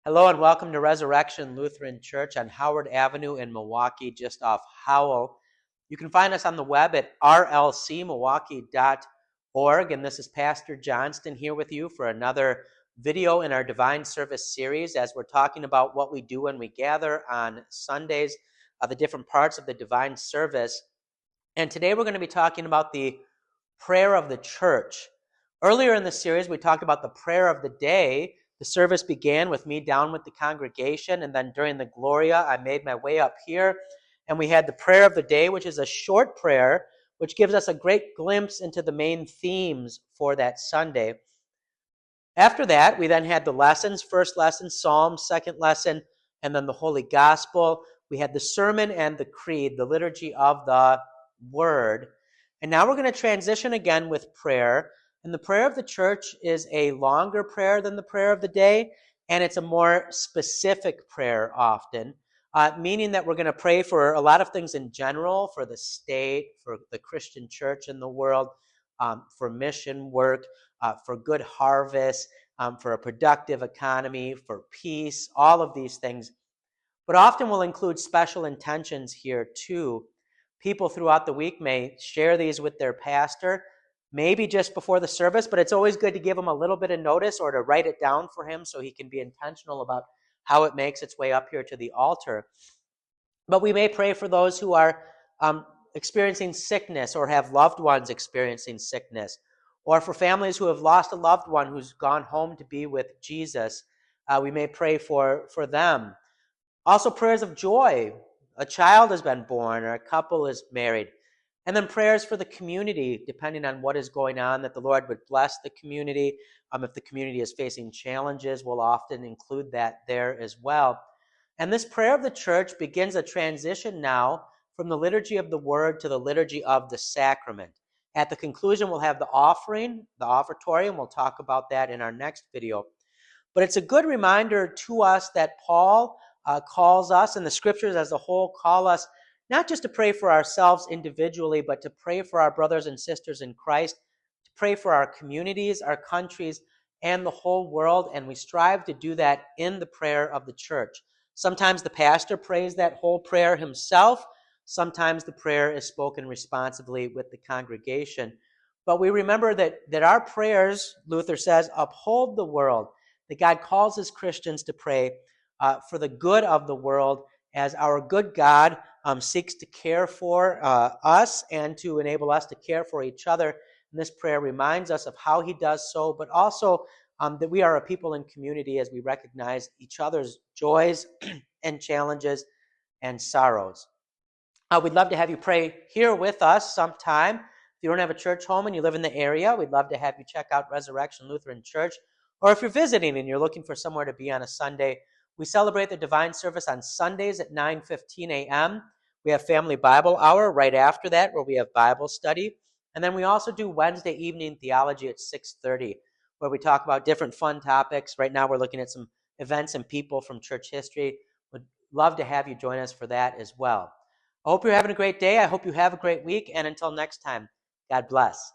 Hello and welcome to Resurrection Lutheran Church on Howard Avenue in Milwaukee, just off Howell. You can find us on the web at rlcmilwaukee.org. And this is Pastor Johnston here with you for another video in our Divine Service series as we're talking about what we do when we gather on Sundays, the different parts of the Divine Service. And today we're going to be talking about the prayer of the church. Earlier in the series, we talked about the prayer of the day. The service began with me down with the congregation, and then during the Gloria, I made my way up here, and we had the prayer of the day, which is a short prayer, which gives us a great glimpse into the main themes for that Sunday. After that, we then had the lessons, first lesson, Psalm, second lesson, and then the Holy Gospel. We had the sermon and the creed, the liturgy of the Word. And now we're going to transition again with prayer. And the prayer of the church is a longer prayer than the prayer of the day, and it's a more specific prayer often, meaning that we're going to pray for a lot of things in general, for the state, for the Christian church in the world, for mission work, for good harvest, for a productive economy, for peace, all of these things. But often we'll include special intentions here too. People throughout the week may share these with their pastor, maybe just before the service, but it's always good to give him a little bit of notice or to write it down for him so he can be intentional about how it makes its way up here to the altar. But we may pray for those who are experiencing sickness or have loved ones experiencing sickness, or for families who have lost a loved one who's gone home to be with Jesus. We may pray for them. Also, prayers of joy. A child has been born or a couple is married. And then prayers for the community, depending on what is going on, that the Lord would bless the community. If the community is facing challenges, we'll often include that there as well. And this prayer of the church begins a transition now from the liturgy of the word to the liturgy of the sacrament. At the conclusion, we'll have the offering, the offertory, and we'll talk about that in our next video. But it's a good reminder to us that Paul calls us, and the scriptures as a whole call us, not just to pray for ourselves individually, but to pray for our brothers and sisters in Christ, to pray for our communities, our countries, and the whole world. And we strive to do that in the prayer of the church. Sometimes the pastor prays that whole prayer himself. Sometimes the prayer is spoken responsively with the congregation. But we remember that our prayers, Luther says, uphold the world, that God calls his Christians to pray for the good of the world as our good God seeks to care for us and to enable us to care for each other. And this prayer reminds us of how he does so, but also that we are a people in community as we recognize each other's joys and challenges and sorrows. We'd love to have you pray here with us sometime. If you don't have a church home and you live in the area, we'd love to have you check out Resurrection Lutheran Church. Or if you're visiting and you're looking for somewhere to be on a Sunday, we celebrate the divine service on Sundays at 9:15 a.m. We have Family Bible Hour right after that, where we have Bible study. And then we also do Wednesday evening theology at 6:30, where we talk about different fun topics. Right now we're looking at some events and people from church history. Would love to have you join us for that as well. I hope you're having a great day. I hope you have a great week. And until next time, God bless.